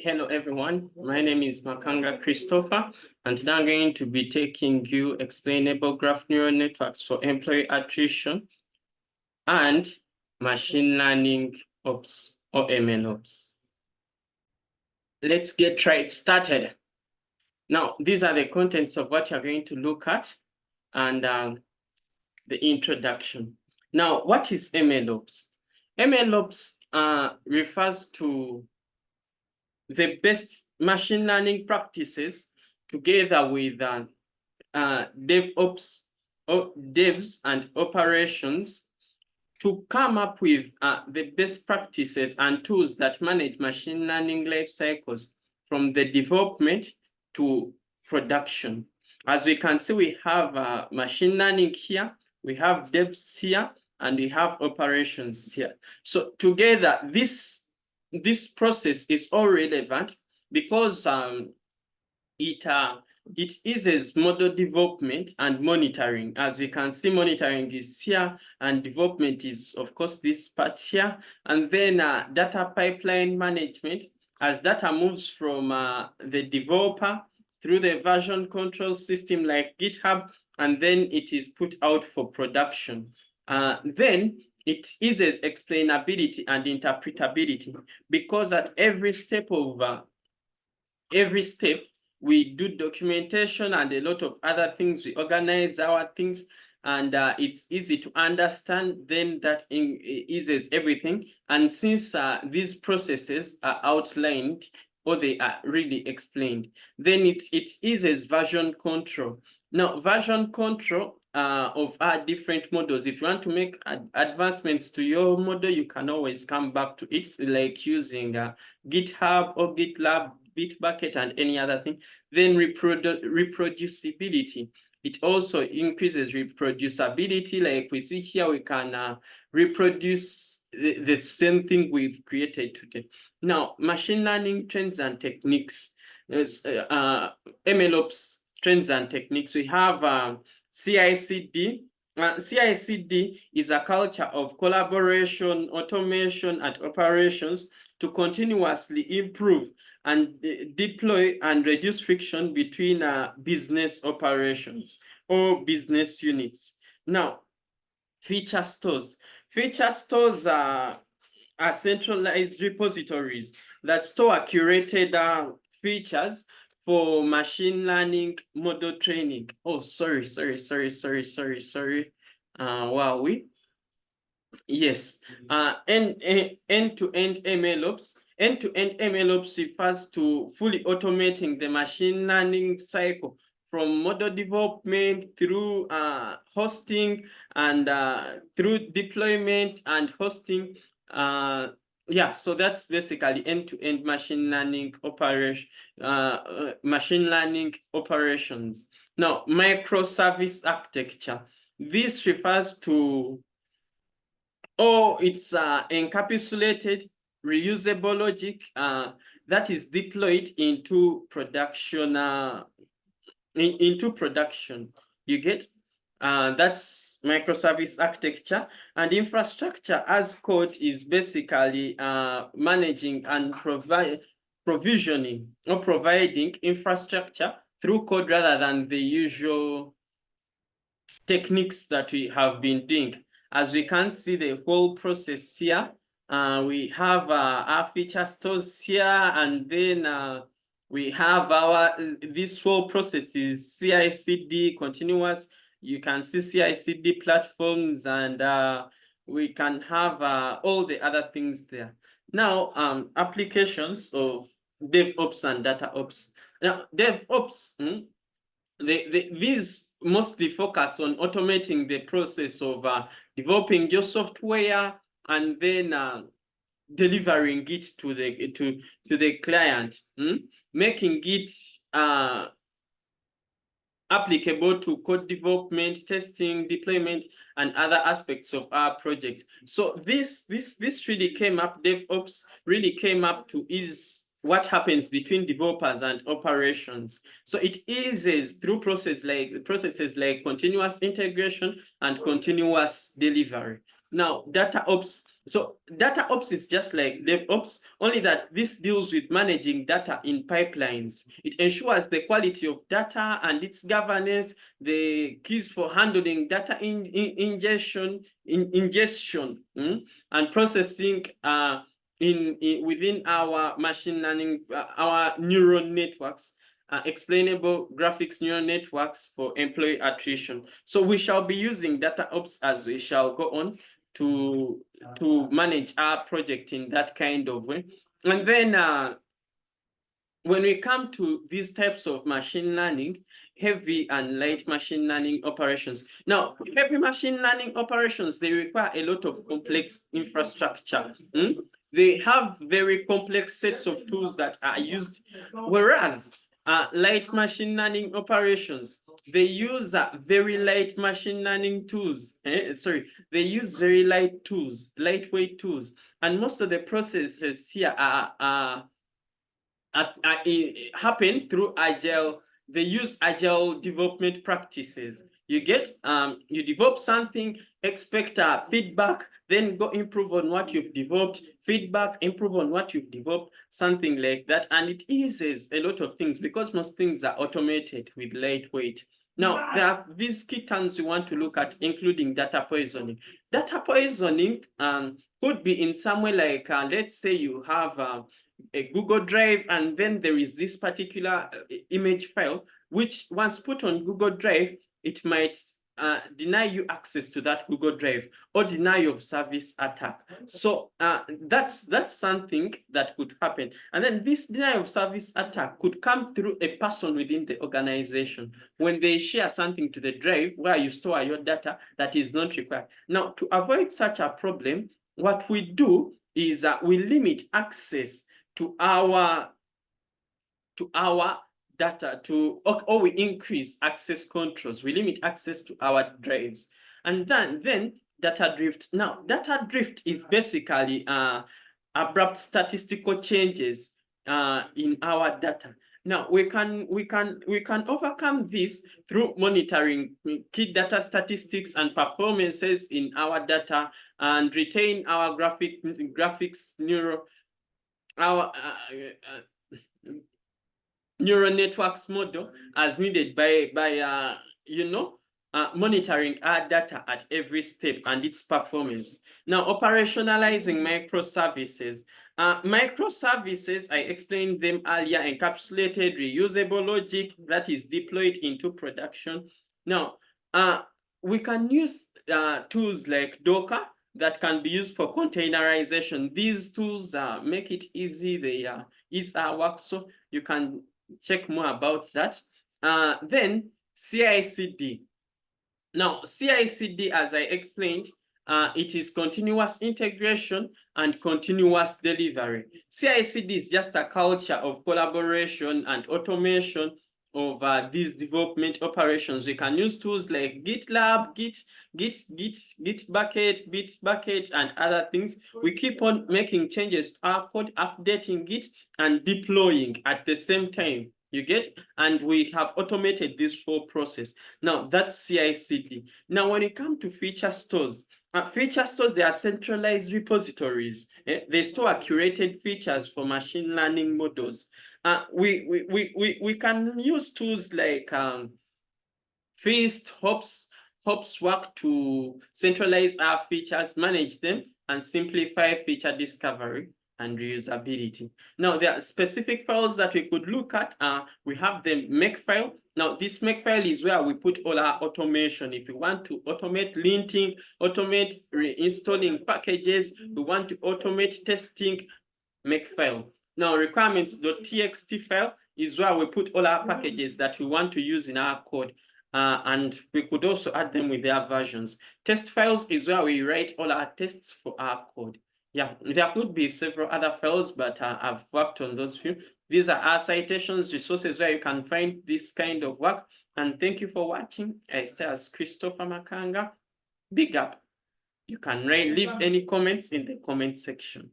Hello everyone, my name is Makanga Christopher, and today I'm going to be taking you explainable graph neural networks for employee attrition and machine learning ops or MLOps. Let's get right started. Now, these are the contents of what you're going to look at and the introduction. Now, what is MLOps? MLOps refers to the best machine learning practices together with DevOps, devs and operations to come up with the best practices and tools that manage machine learning life cycles from the development to production. As we can see, we have machine learning here, we have devs here, and we have operations here. So together, this process is all relevant because it eases model development and monitoring. As we can see, monitoring is here and development is, of course, this part here. And then data pipeline management, as data moves from the developer through the version control system like GitHub, and then it is put out for production. Then it eases explainability and interpretability because at every step we do documentation and a lot of other things. We organize our things, and it's easy to understand. Then that eases everything. And since these processes are outlined or they are really explained, then it eases version control. Now, version control of our different models. If you want to make advancements to your model, you can always come back to it, like using GitHub or GitLab, Bitbucket, and any other thing. Then reproducibility. It also increases reproducibility. Like we see here, we can reproduce the same thing we've created today. Now, machine learning trends and techniques. MLOps trends and techniques. We have CI/CD. CI/CD is a culture of collaboration, automation, and operations to continuously improve and deploy and reduce friction between business operations or business units. Now, feature stores. Feature stores are centralized repositories that store curated features for machine learning model training. Oh, sorry. Wow, yes. End-to-end MLOps. End-to-end MLOps refers to fully automating the machine learning cycle from model development through hosting and through deployment and hosting. Yeah, so that's basically end-to-end machine learning operations. Now, microservice architecture. This refers to it's encapsulated reusable logic that is deployed into production. You get that's microservice architecture. And infrastructure as code is basically managing and provisioning or providing infrastructure through code rather than the usual techniques that we have been doing. As we can see the whole process here, we have our feature stores here, and then we have this whole process is CI/CD continuous. You can see CI/CD platforms, and we can have all the other things there. Now, applications of DevOps and DataOps. Now, DevOps, these mostly focus on automating the process of developing your software and then delivering it to the client, making it applicable to code development, testing, deployment, and other aspects of our project. So this really came up. DevOps really came up to ease what happens between developers and operations. So it eases through processes like continuous integration and continuous delivery. Now, DataOps. So data ops is just like DevOps, only that this deals with managing data in pipelines. It ensures the quality of data and its governance, the keys for handling data ingestion, and processing within our machine learning, our neural networks. Explainable graphics neural networks for employee attrition. So we shall be using data ops as we shall go on to manage our project in that kind of way. And then when we come to these types of machine learning, heavy and light machine learning operations. Now, heavy machine learning operations, they require a lot of complex infrastructure. They have very complex sets of tools that are used, whereas light machine learning operations, they use very light machine learning tools. They use very light tools, lightweight tools, and most of the processes here are happen through agile. They use agile development practices. You get you develop something, expect feedback, then go improve on what you've developed, feedback, improve on what you've developed, something like that. And it eases a lot of things because most things are automated with lightweight. Now, there are these key terms we want to look at, including data poisoning. Data poisoning could be in somewhere like, let's say you have a Google Drive, and then there is this particular image file, which once put on Google Drive, it might deny you access to that Google Drive or deny you of service attack. So that's something that could happen. And then this denial of service attack could come through a person within the organization when they share something to the drive where you store your data that is not required. Now, to avoid such a problem, what we do is we limit access to our data, or we increase access controls. We limit access to our drives. And then data drift. Now, data drift is basically abrupt statistical changes in our data. Now, we can overcome this through monitoring key data statistics and performances in our data, and retain our graphics our neural networks model as needed by monitoring our data at every step and its performance. Now, operationalizing microservices. Microservices, I explained them earlier, encapsulated reusable logic that is deployed into production. Now, we can use tools like Docker that can be used for containerization. These tools make it easy. They ease our work, so you can check more about that. Then CI/CD. Now, CI/CD, as I explained, it is continuous integration and continuous delivery. CI/CD is just a culture of collaboration and automation of these development operations. We can use tools like GitLab, Bitbucket, and other things. We keep on making changes to our code, updating it, and deploying at the same time. You get? And we have automated this whole process. Now, that's CI/CD. Now, when it comes to feature stores, they are centralized repositories. They store curated features for machine learning models. We can use tools like Feast, Hops work to centralize our features, manage them, and simplify feature discovery and reusability. Now, there are specific files that we could look at. We have the makefile. Now, this makefile is where we put all our automation. If we want to automate linting, automate reinstalling packages, we want to automate testing, makefile. Now, requirements.txt file is where we put all our packages that we want to use in our code. And we could also add them with their versions. Test files is where we write all our tests for our code. Yeah, there could be several other files, but I've worked on those few. These are our citations, resources where you can find this kind of work. And thank you for watching. I stay as Christopher Makanga. Big up. You can leave any comments in the comment section.